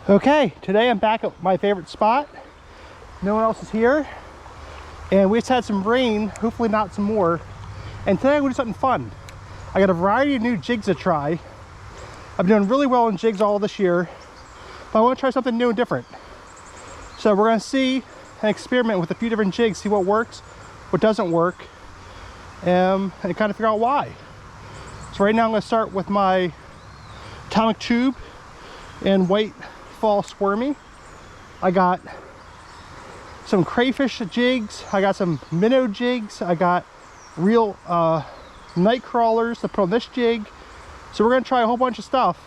Okay, today I'm back at my favorite spot. No one else is here. And we just had some rain, hopefully not some more. And today I'm gonna do something fun. I got a variety of new jigs to try. I've been doing really well in jigs all this year, but I wanna try something new and different. So we're gonna see and experiment with a few different jigs, see what works, what doesn't work, and kind of figure out why. So right now I'm gonna start with my atomic tube and white fall squirmy. I got some crayfish jigs, I got some minnow jigs, I got real night crawlers to put on this jig. So we're gonna try a whole bunch of stuff.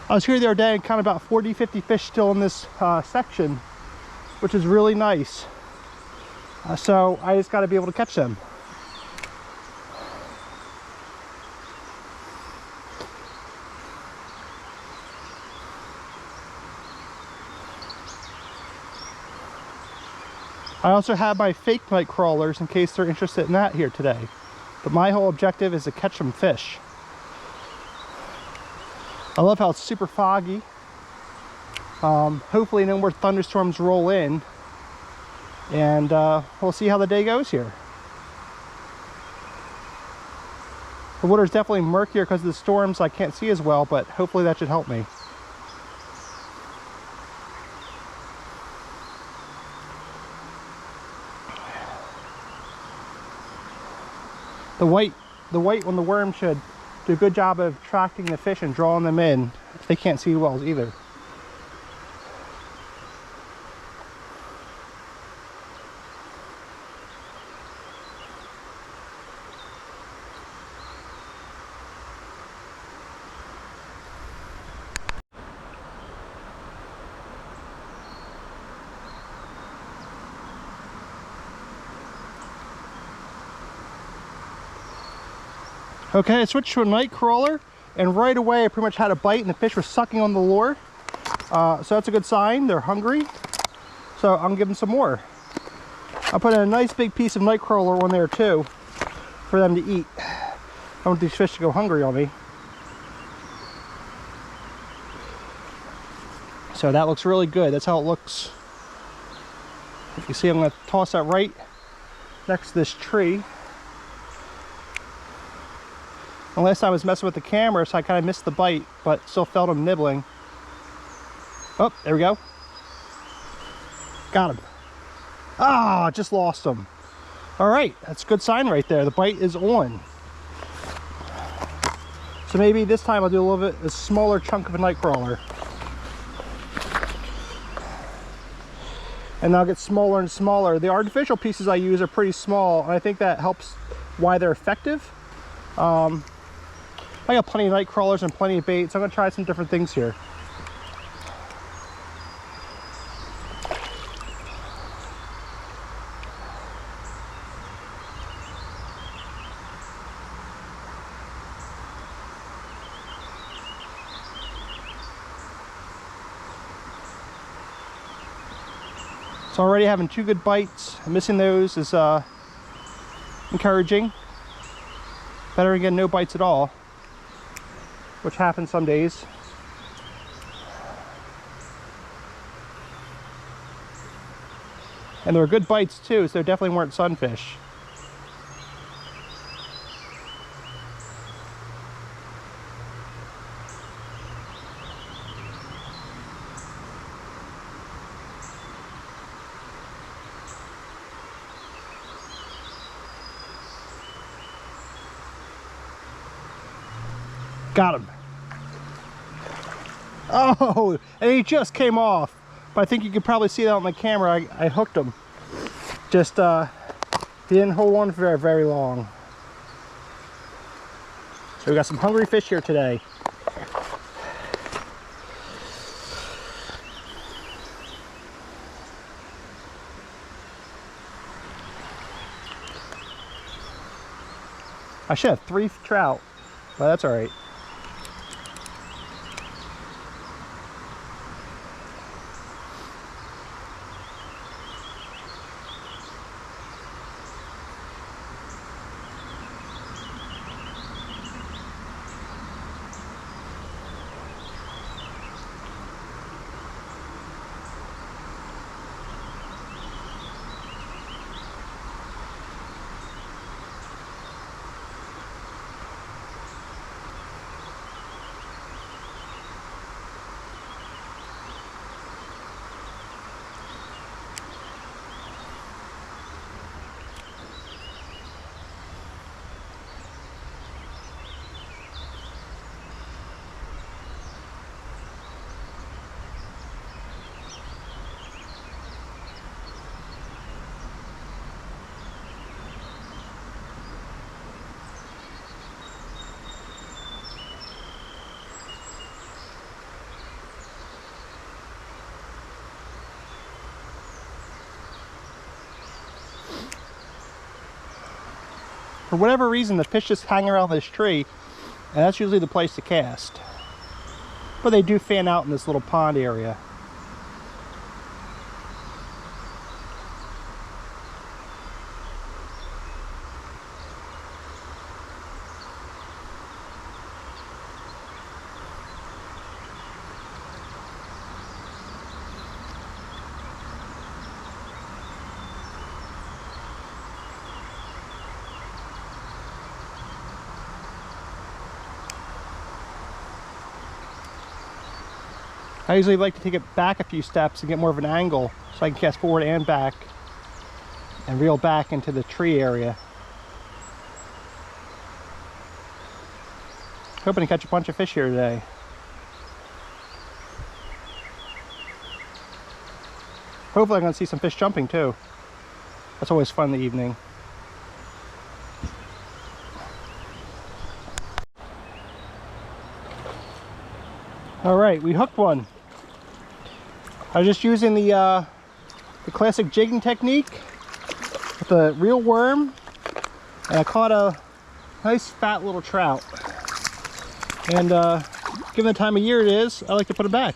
I was here the other day and counted about 40, 50 fish still in this section, which is really nice. So I just gotta be able to catch them. I also have my fake night crawlers in case they're interested in that here today. But my whole objective is to catch some fish. I love how it's super foggy. Hopefully no more thunderstorms roll in. And we'll see how the day goes here. The water's definitely murkier because of the storms. I can't see as well, but hopefully that should help me. The white on the worm should do a good job of attracting the fish and drawing them in. They can't see wells either. Okay, I switched to a night crawler, and right away I pretty much had a bite and the fish were sucking on the lure. So that's a good sign, they're hungry. So I'm gonna give them some more. I put a nice big piece of night crawler on there too, for them to eat. I don't want these fish to go hungry on me. So that looks really good, that's how it looks. If you see, I'm gonna toss that right next to this tree. And last time I was messing with the camera, so I kind of missed the bite, but still felt him nibbling. Oh, there we go. Got him. Ah, just lost him. All right, that's a good sign right there. The bite is on. So maybe this time I'll do a little bit a smaller chunk of a night crawler. And they'll get smaller and smaller. The artificial pieces I use are pretty small, and I think that helps why they're effective. I got plenty of night crawlers and plenty of bait, so I'm gonna try some different things here. So already having 2 good bites. Missing those is encouraging. Better than getting no bites at all, which happens some days. And they were good bites too, so they definitely weren't sunfish. Got him. Oh, and he just came off. But I think you could probably see that on the camera. I hooked him. Just, he didn't hold on for very long. So we got some hungry fish here today. I should have 3 trout, but that's all right. for whatever reason, the fish just hang around this tree, and that's usually the place to cast. But they do fan out in this little pond area. I usually like to take it back a few steps and get more of an angle so I can cast forward and back and reel back into the tree area. Hoping to catch a bunch of fish here today. Hopefully I'm going to see some fish jumping too. That's always fun in the evening. All right, we hooked one. I was just using the classic jigging technique with a real worm, and I caught a nice fat little trout. And given the time of year it is, I like to put it back.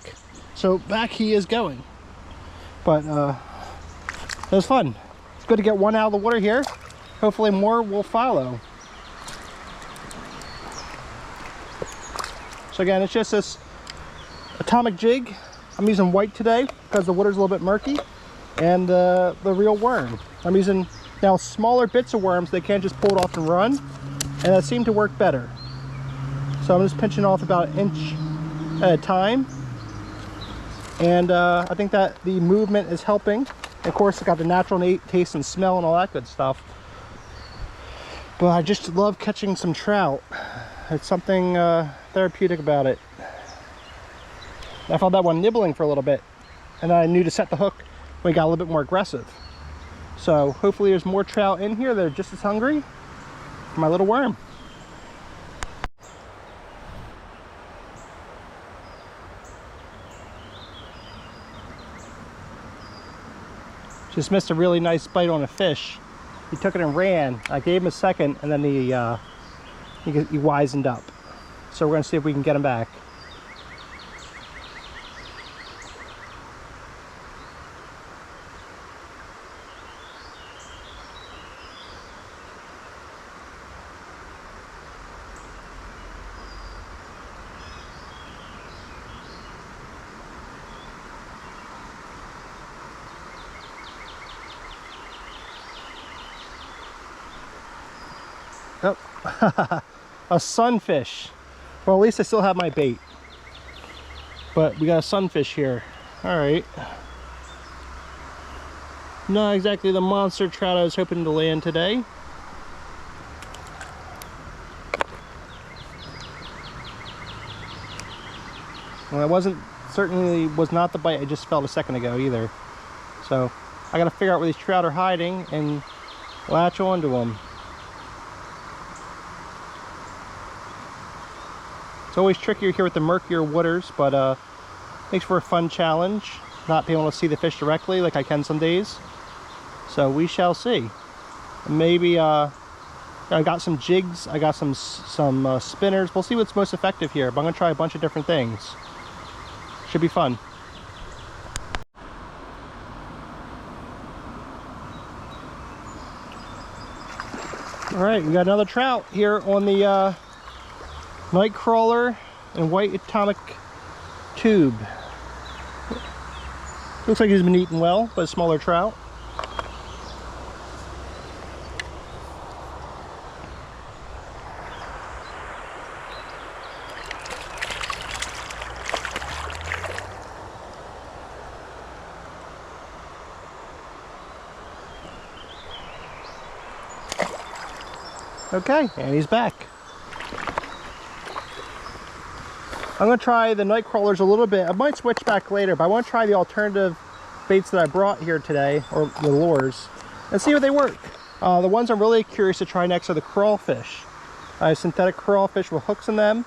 So back he is going. But it was fun. It's good to get one out of the water here. Hopefully more will follow. So again, it's just this atomic jig. I'm using white today because the water's a little bit murky, and the real worm. I'm using now smaller bits of worms. They can't just pull it off and run, and that seemed to work better. So I'm just pinching off about an inch at a time, and I think that the movement is helping. Of course, it's got the natural taste and smell and all that good stuff. But I just love catching some trout. It's something therapeutic about it. I found that one nibbling for a little bit, and I knew to set the hook when it got a little bit more aggressive. So hopefully there's more trout in here that are just as hungry for my little worm. Just missed a really nice bite on a fish. He took it and ran. I gave him a second, and then he wisened up. So we're gonna see if we can get him back. Oh, a sunfish. Well, at least I still have my bait. But we got a sunfish here. All right. Not exactly the monster trout I was hoping to land today. Well, it certainly was not the bite I just felt a second ago either. So I gotta figure out where these trout are hiding and latch onto them. It's always trickier here with the murkier waters, but makes for a fun challenge, not being able to see the fish directly like I can some days. So we shall see. Maybe I got some jigs, I got some spinners. We'll see what's most effective here, but I'm gonna try a bunch of different things. Should be fun. All right, we got another trout here on the night crawler and white atomic tube. Looks like he's been eating well, but a smaller trout. Okay, and he's back. I'm going to try the night crawlers a little bit. I might switch back later, but I want to try the alternative baits that I brought here today, or the lures, and see if they work. The ones I'm really curious to try next are the crawfish. I have synthetic crawfish with hooks in them.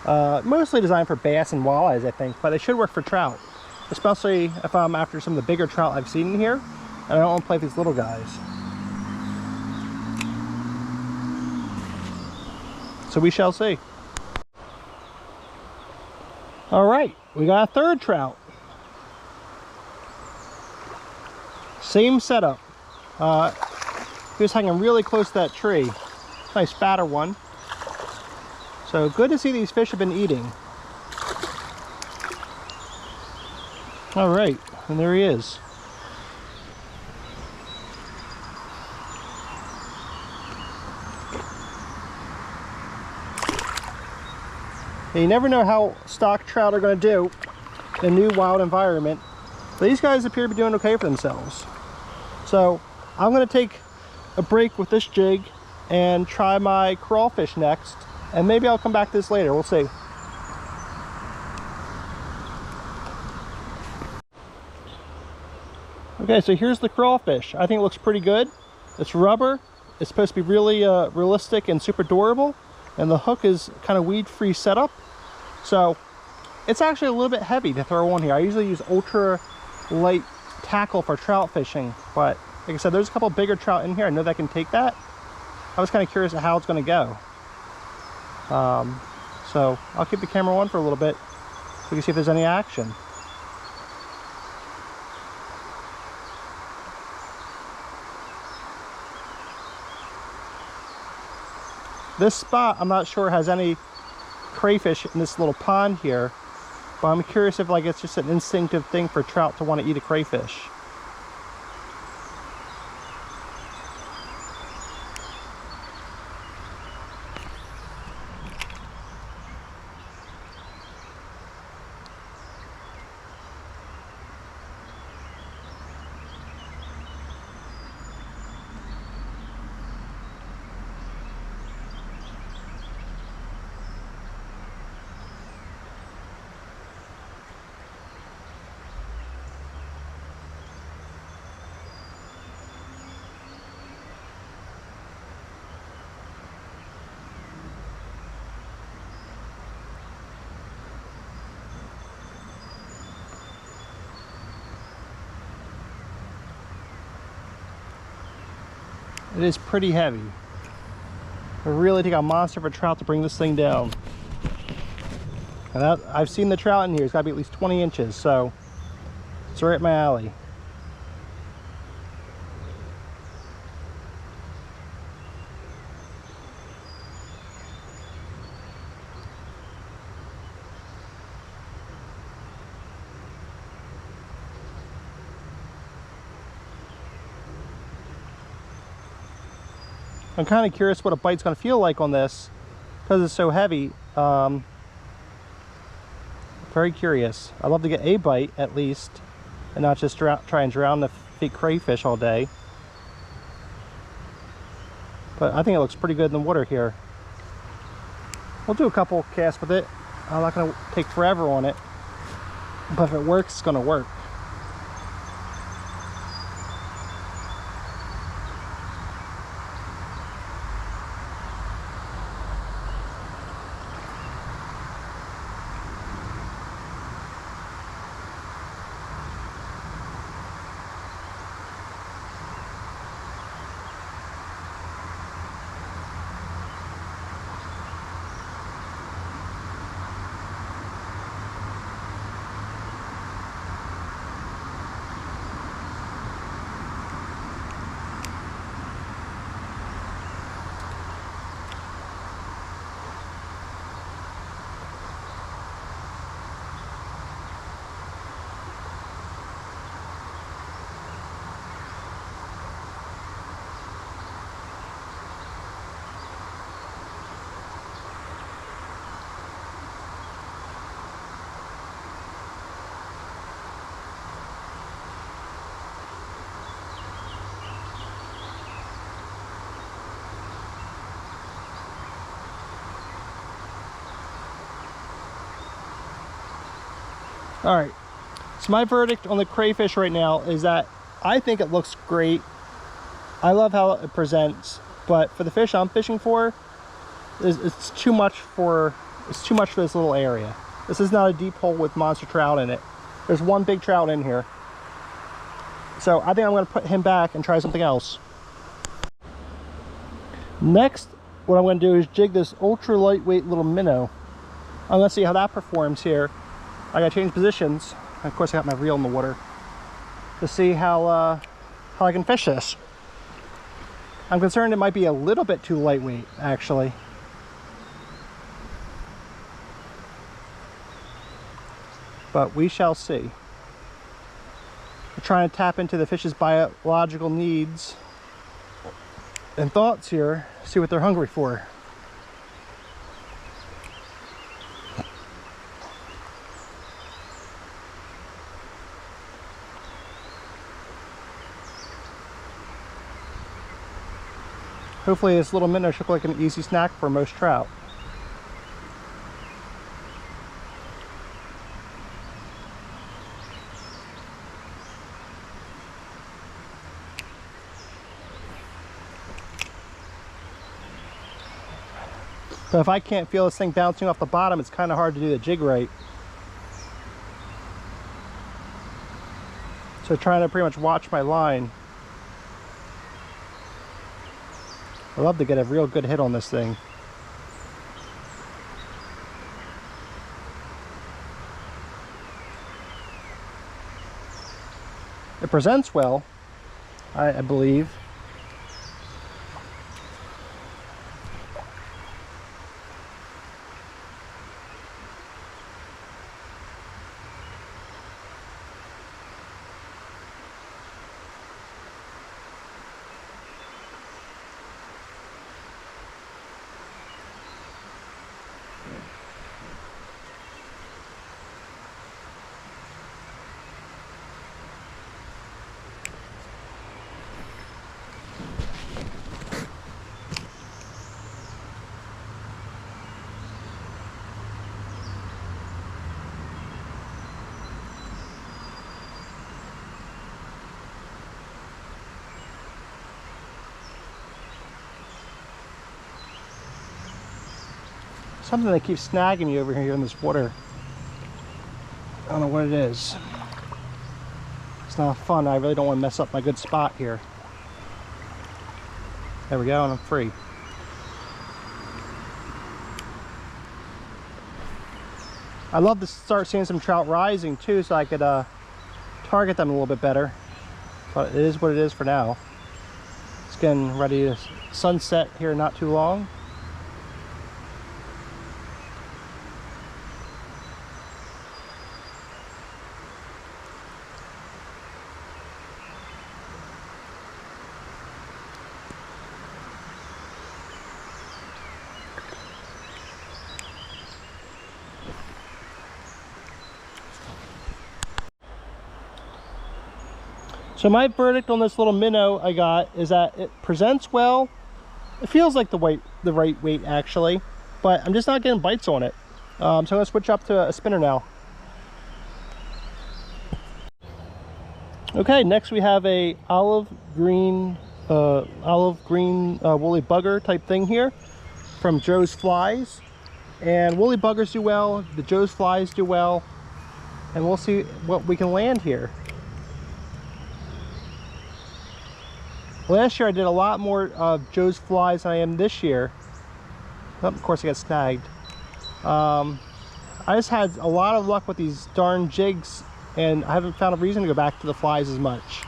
Mostly designed for bass and walleyes, I think, but they should work for trout, especially if I'm after some of the bigger trout I've seen in here, and I don't want to play with these little guys. So we shall see. All right, we got a third trout. Same setup. He was hanging really close to that tree. Nice fatter one. So good to see these fish have been eating. All right, and there he is. You never know how stock trout are going to do in a new wild environment. But these guys appear to be doing okay for themselves. So I'm going to take a break with this jig and try my crawfish next. And maybe I'll come back to this later. We'll see. Okay, so here's the crawfish. I think it looks pretty good. It's rubber. It's supposed to be really realistic and super durable. And the hook is kind of weed-free setup. So it's actually a little bit heavy to throw on here. I usually use ultra light tackle for trout fishing, but like I said, there's a couple bigger trout in here. I know that can take that. I was kind of curious how it's going to go. So I'll keep the camera on for a little bit so we can see if there's any action. This spot, I'm not sure has any crayfish in this little pond here, but I'm curious if like it's just an instinctive thing for trout to want to eat a crayfish. It is pretty heavy. It really take a monster of a trout to bring this thing down. And that, I've seen the trout in here. It's got to be at least 20 inches, so it's right up my alley. I'm kind of curious what a bite's going to feel like on this because it's so heavy. Very curious. I'd love to get a bite at least and not just try and drown the fake crayfish all day. But I think it looks pretty good in the water here. We'll do a couple casts with it. I'm not going to take forever on it, but if it works, it's going to work. All right, so my verdict on the crayfish right now is that I think it looks great. I love how it presents, but for the fish I'm fishing for, it's too much for this little area. This is not a deep hole with monster trout in it. There's one big trout in here. So I think I'm going to put him back and try something else. Next, what I'm going to do is jig this ultra lightweight little minnow. I'm going to see how that performs here. I got to change positions. And of course, I got my reel in the water to see how I can fish this. I'm concerned it might be a little bit too lightweight, actually. But we shall see. We're trying to tap into the fish's biological needs and thoughts here, see what they're hungry for. Hopefully this little minnow should look like an easy snack for most trout. But if I can't feel this thing bouncing off the bottom, it's kind of hard to do the jig right. So trying to pretty much watch my line. I'd love to get a real good hit on this thing. It presents well, I believe. Something that keeps snagging me over here in this water. I don't know what it is. It's not fun. I really don't want to mess up my good spot here. There we go, and I'm free. I'd love to start seeing some trout rising too, so I could target them a little bit better. But it is what it is for now. It's getting ready to sunset here not too long. So my verdict on this little minnow I got is that it presents well. It feels like the right weight actually, but I'm just not getting bites on it. So I'm gonna switch up to a spinner now. Okay, next we have a olive green woolly bugger type thing here from Joe's Flies. And woolly buggers do well, the Joe's Flies do well, and we'll see what we can land here. Last year I did a lot more of Joe's Flies than I am this year. Oh, of course I got snagged. I just had a lot of luck with these darn jigs, and I haven't found a reason to go back to the flies as much.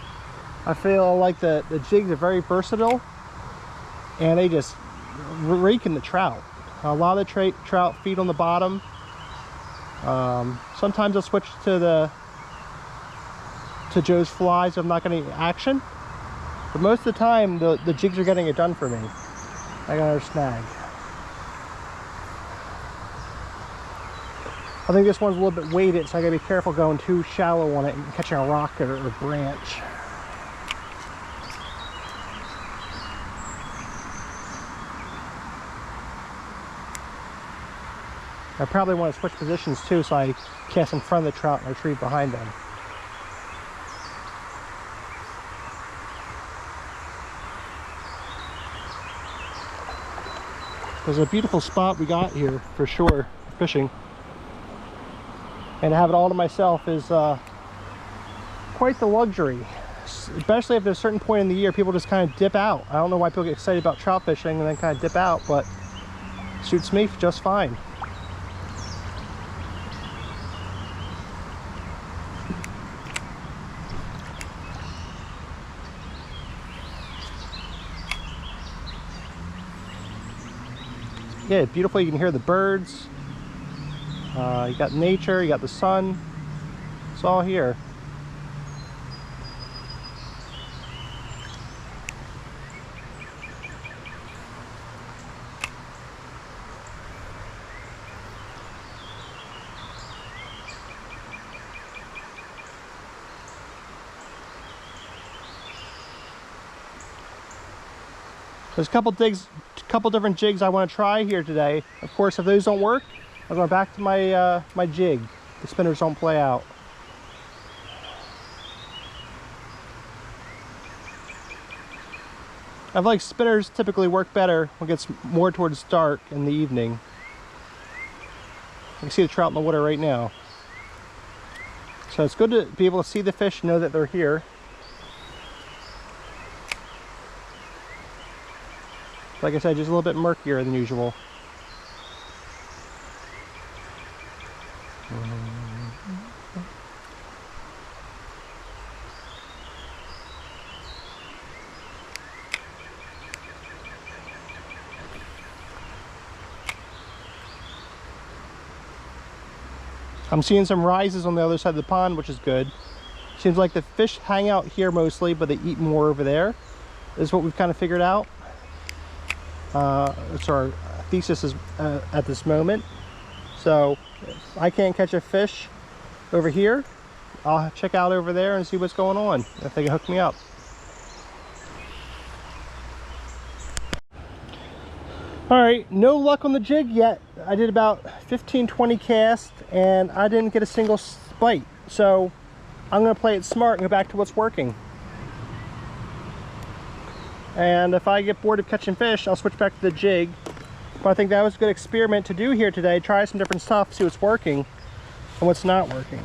I feel like the jigs are very versatile, and they just rake in the trout. A lot of the trout feed on the bottom. Sometimes I'll switch to Joe's Flies if I'm not getting action. But most of the time, the jigs are getting it done for me. I got another snag. I think this one's a little bit weighted, so I gotta be careful going too shallow on it and catching a rock or a branch. I probably want to switch positions too, so I cast in front of the trout and retrieve behind them. There's a beautiful spot we got here for sure, fishing. And to have it all to myself is quite the luxury. especially if there's a certain point in the year people just kind of dip out. I don't know why people get excited about trout fishing and then kind of dip out, but suits me just fine. Yeah, beautiful. You can hear the birds. You got nature, you got the sun. It's all here. There's a couple different jigs I want to try here today. Of course, if those don't work, I'm going back to my my jig. The spinners don't play out. I feel like spinners typically work better when it gets more towards dark in the evening. You can see the trout in the water right now. So it's good to be able to see the fish, know that they're here. Like I said, just a little bit murkier than usual. I'm seeing some rises on the other side of the pond, which is good. Seems like the fish hang out here mostly, but they eat more over there. This is what we've kind of figured out. It's our thesis is at this moment. So if I can't catch a fish over here, I'll check out over there and see what's going on, if they can hook me up. All right, no luck on the jig yet. I did about 15-20 casts and I didn't get a single bite. So I'm gonna play it smart and go back to what's working. And if I get bored of catching fish, I'll switch back to the jig. But I think that was a good experiment to do here today. Try some different stuff, see what's working and what's not working.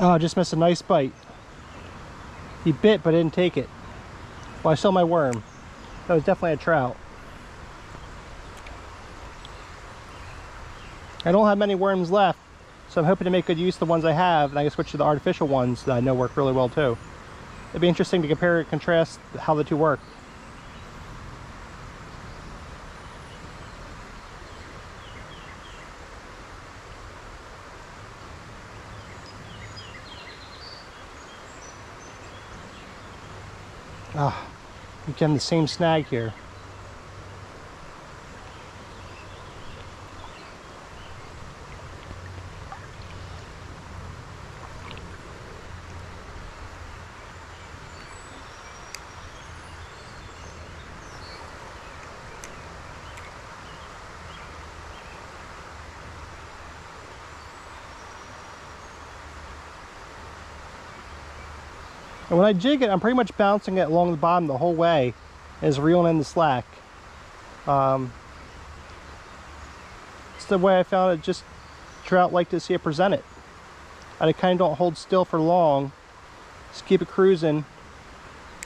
Oh, I just missed a nice bite. He bit but didn't take it. Well, I saw my worm. That was definitely a trout. I don't have many worms left, so I'm hoping to make good use of the ones I have, and I can switch to the artificial ones that I know work really well too. It'd be interesting to compare and contrast how the two work. Ah, I'm getting the same snag here. And when I jig it, I'm pretty much bouncing it along the bottom the whole way and it's reeling in the slack. It's the way I found it, just trout like to see it presented. I kind of don't hold still for long Just keep it cruising,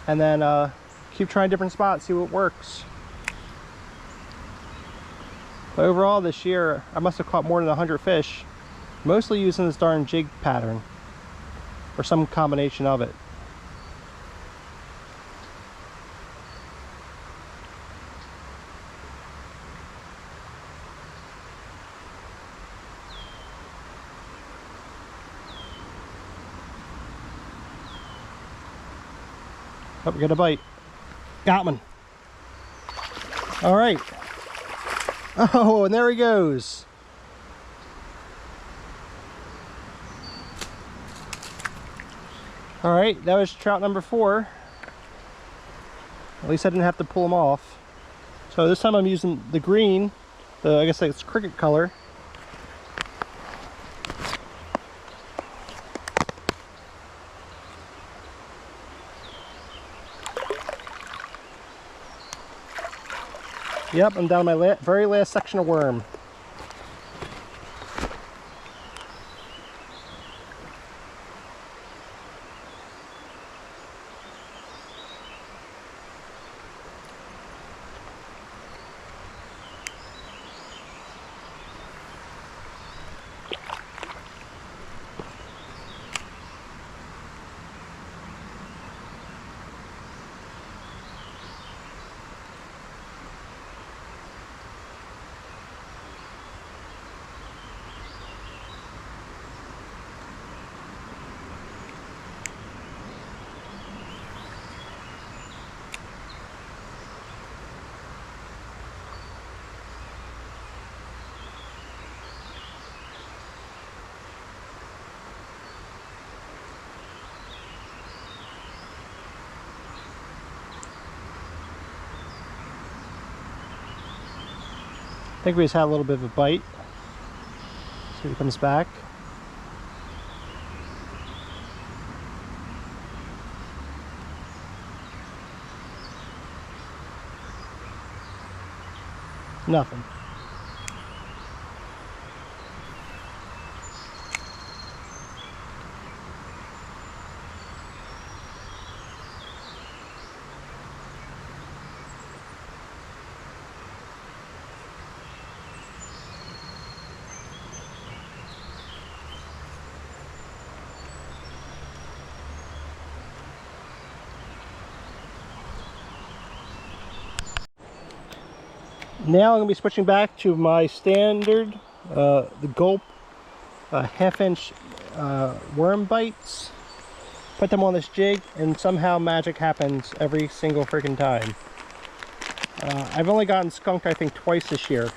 and then keep trying different spots, see what works. But overall this year, I must have caught more than 100 fish, mostly using this darn jig pattern, or some combination of it. Oh, we got a bite. Got one. All right. Oh, and there he goes. All right, that was trout number 4. At least I didn't have to pull them off. So this time I'm using the green, I guess it's cricket color. Yep, I'm down to my very last section of worm. I think we just had a little bit of a bite. See if he comes back. Nothing. Now I'm going to be switching back to my standard, the gulp 1/2 inch worm bites. Put them on this jig and somehow magic happens every single freaking time. I've only gotten skunked I think twice this year.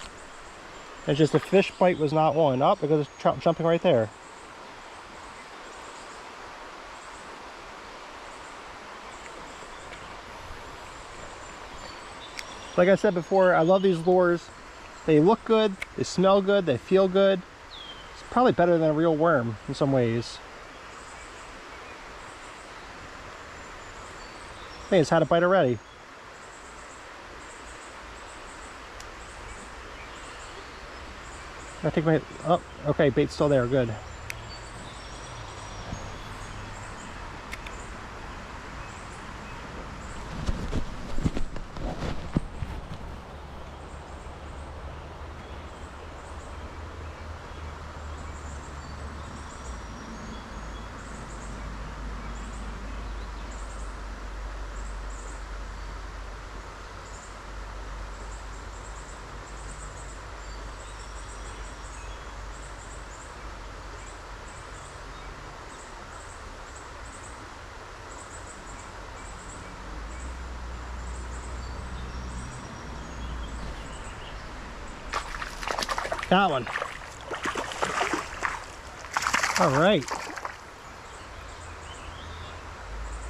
It's just the fish bite was not on. Oh, because there's trout jumping right there. Like I said before, I love these lures. They look good, they smell good, they feel good. It's probably better than a real worm in some ways. I think it's had a bite already. I take my, oh, okay, bait's still there, good. Got one. All right.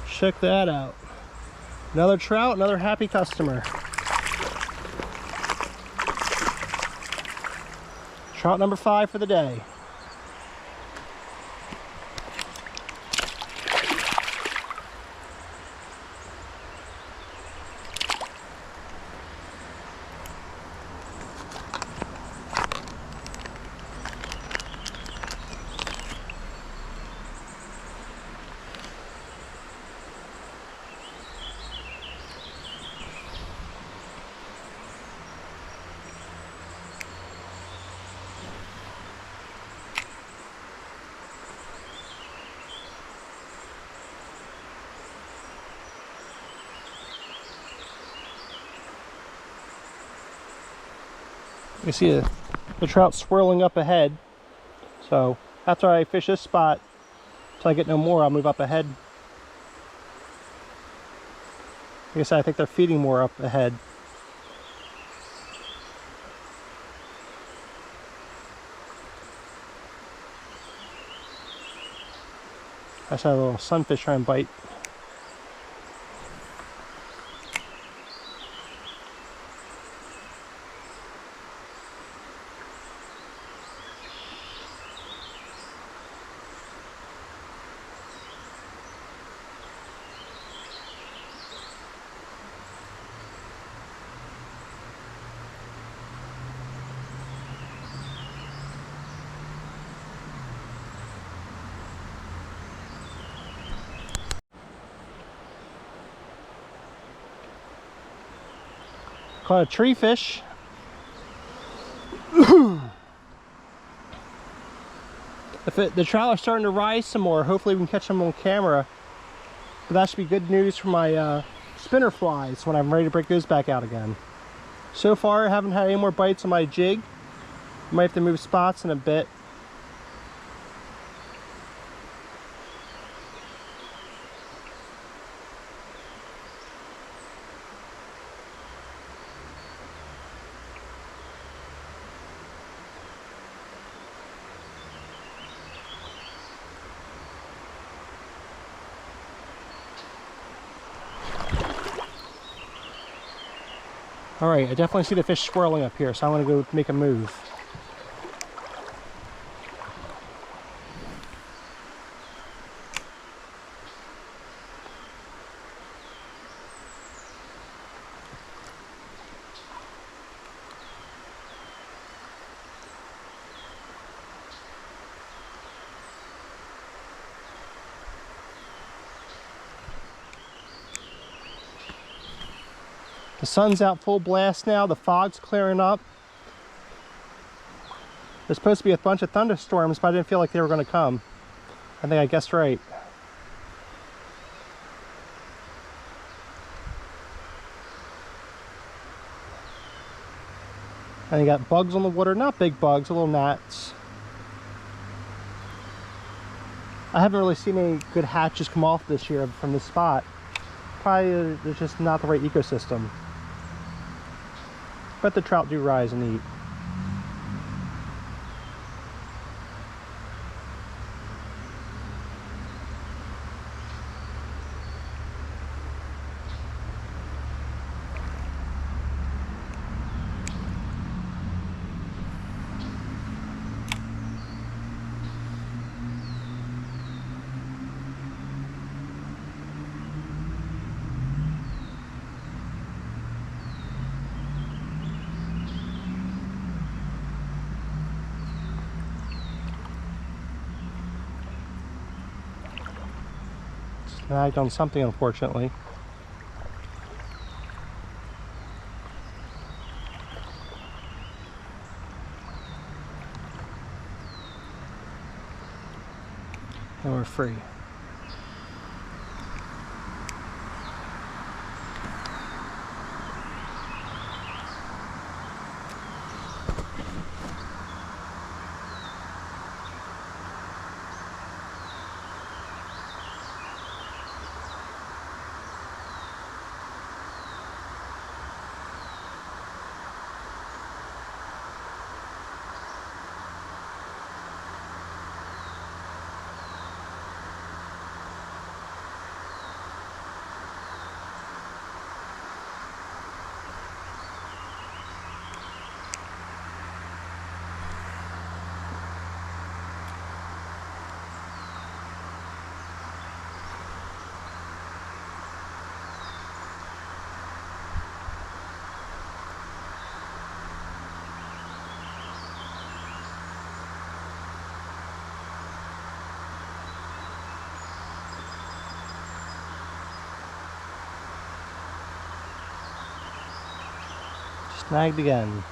Check that out. Another trout, another happy customer. Trout number 5 for the day. You see the trout swirling up ahead. So after I fish this spot, until I get no more, I'll move up ahead. Like I said, I think they're feeding more up ahead. I saw a little sunfish try and bite. Caught a tree fish. The trout are starting to rise some more. Hopefully we can catch them on camera. But that should be good news for my spinner flies when I'm ready to break those back out again. So far I haven't had any more bites on my jig. Might have to move spots in a bit. All right, I definitely see the fish swirling up here, so I'm gonna go make a move. The sun's out full blast now, the fog's clearing up. There's supposed to be a bunch of thunderstorms, but I didn't feel like they were going to come. I think I guessed right. And you got bugs on the water, not big bugs, little gnats. I haven't really seen any good hatches come off this year from this spot. Probably there's just not the right ecosystem. But the trout do rise and eat. Snagged on something, unfortunately. And we're free. Snagged again.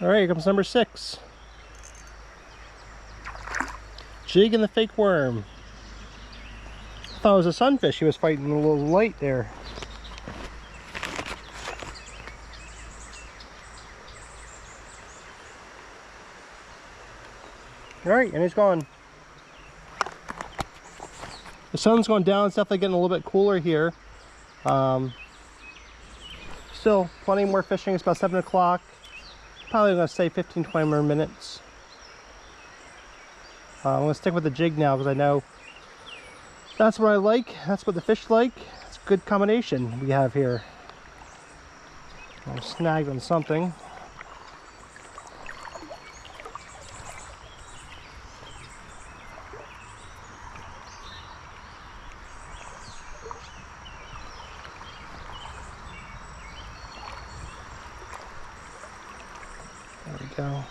All right, here comes number 6. Jig and the fake worm. I thought it was a sunfish he was fighting a little light there. All right, and he's gone. The sun's going down. It's definitely getting a little bit cooler here. Still plenty more fishing. It's about 7 o'clock. Probably going to stay 15-20 more minutes. I'm going to stick with the jig now because I know that's what I like. That's what the fish like. It's a good combination we have here. I'm snagged on something. There we go.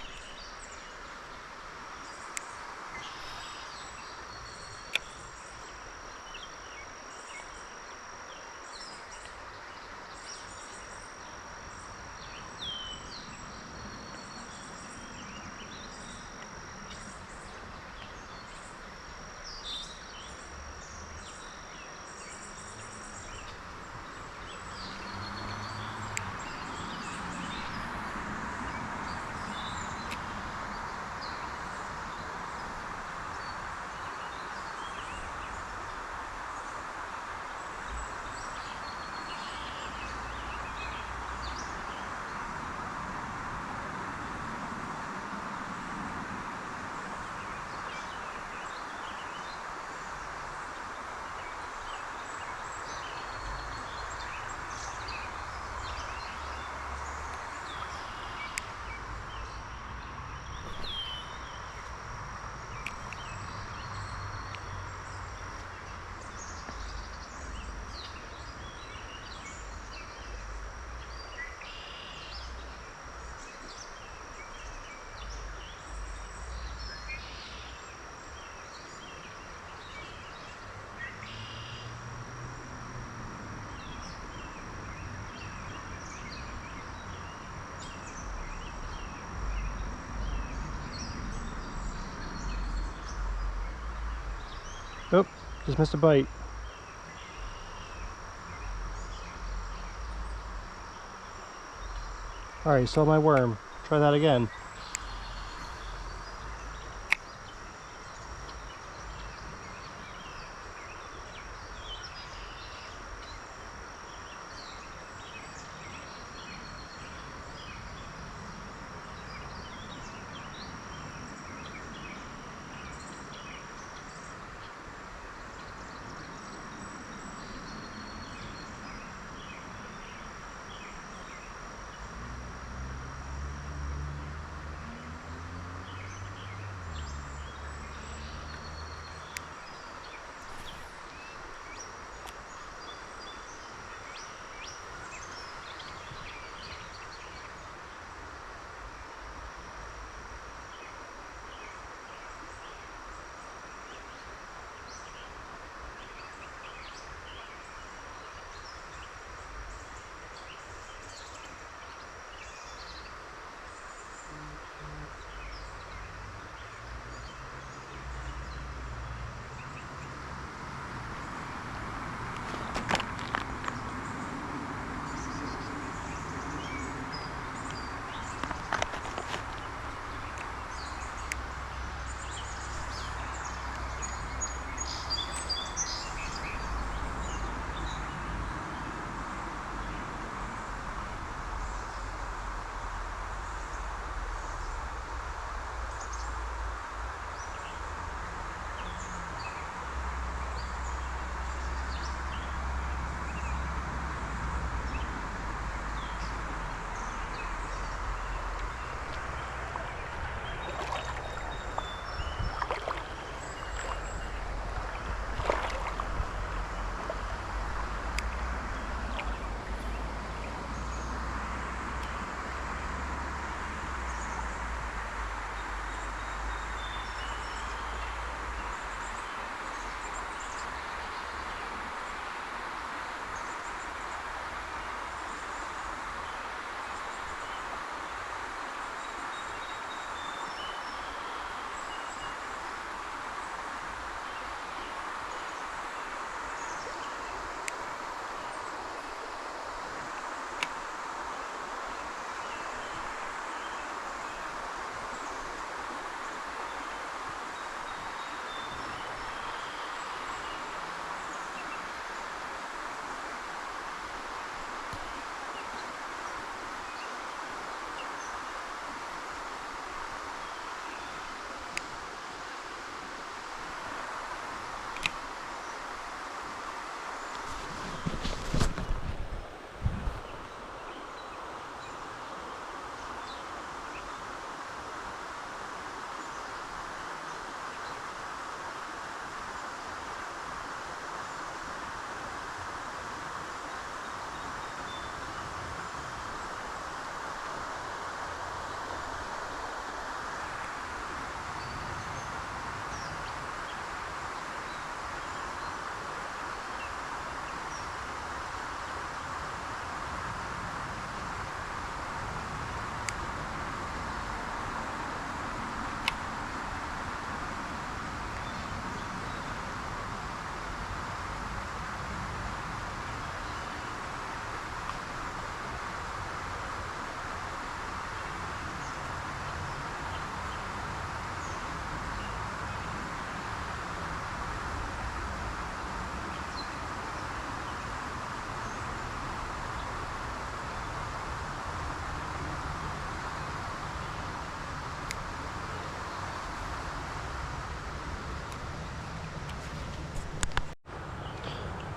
Oh, just missed a bite. Alright, saw my worm. Try that again.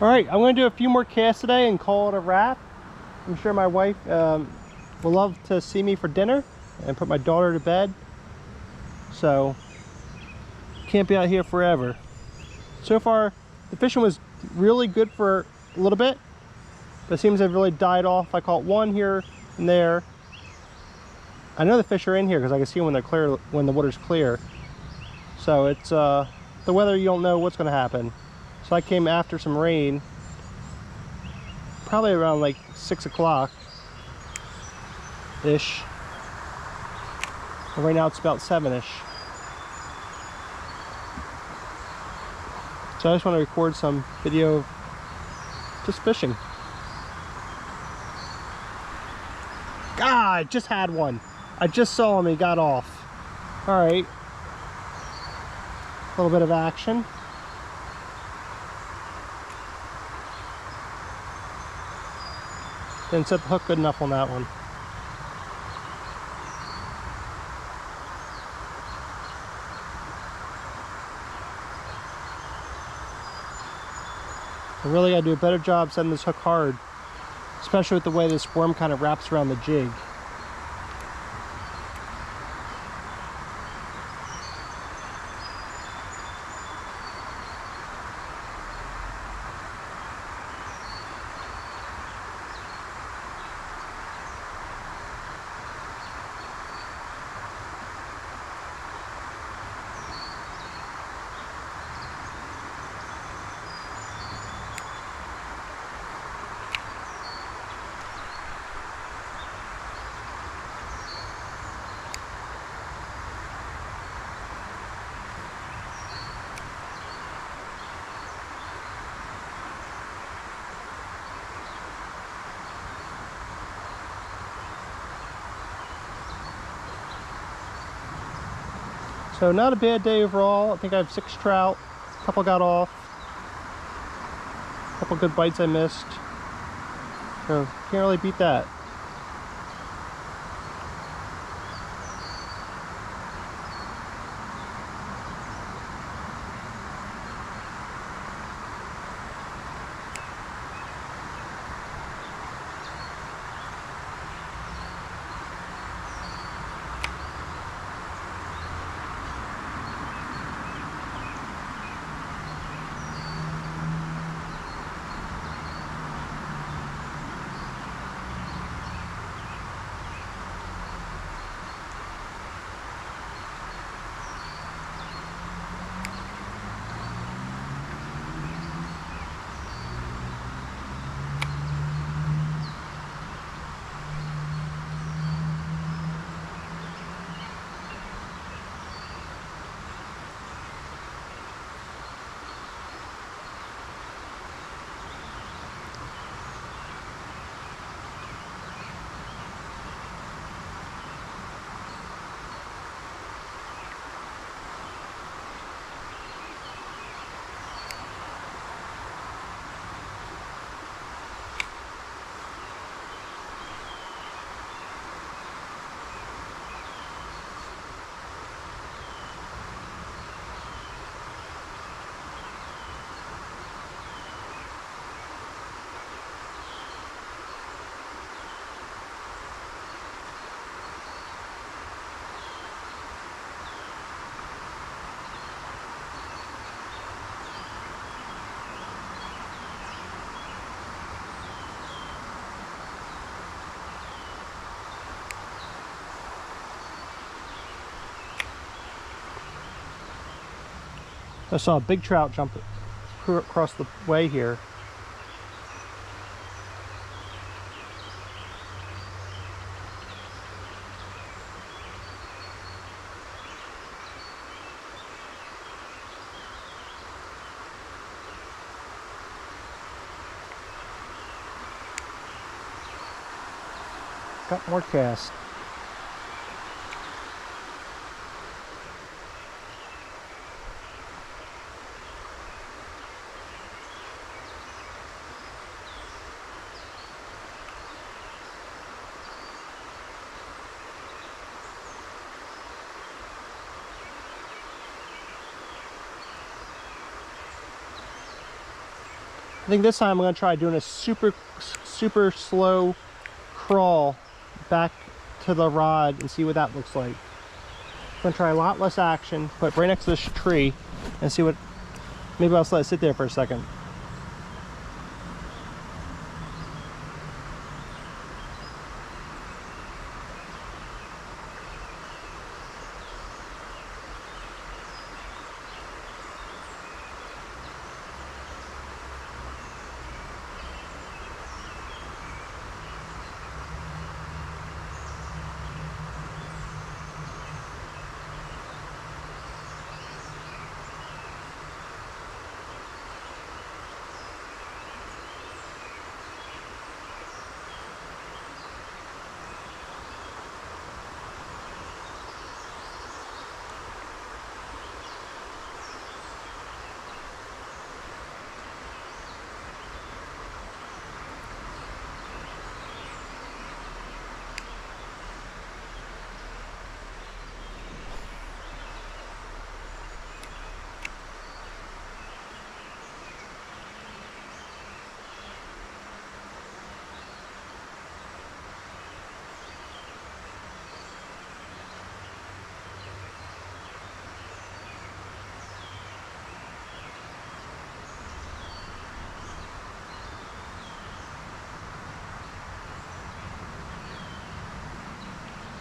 All right, I'm going to do a few more casts today and call it a wrap. I'm sure my wife will love to see me for dinner and put my daughter to bed. So, can't be out here forever. So far, the fishing was really good for a little bit, but it seems to have really died off. I caught one here and there. I know the fish are in here because I can see them when they're clear, when the water's clear. So it's the weather, you don't know what's going to happen. So I came after some rain, probably around like 6 o'clock ish. And right now it's about 7ish. So I just want to record some video of just fishing. Ah, I just had one. I just saw him, he got off. All right. A little bit of action. Didn't set the hook good enough on that one. I really gotta do a better job setting this hook hard, especially with the way this worm kind of wraps around the jig. So not a bad day overall. I think I have 6 trout, a couple got off, a couple good bites I missed. So can't really beat that. I saw a big trout jump across the way here. Got more cast. I think this time I'm going to try doing a super slow crawl back to the rod and see what that looks like. I'm going to try a lot less action, put right next to this tree and see what, maybe I'll just let it sit there for a second.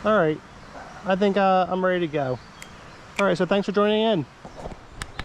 All right, I think I'm ready to go. All right, so thanks for joining in.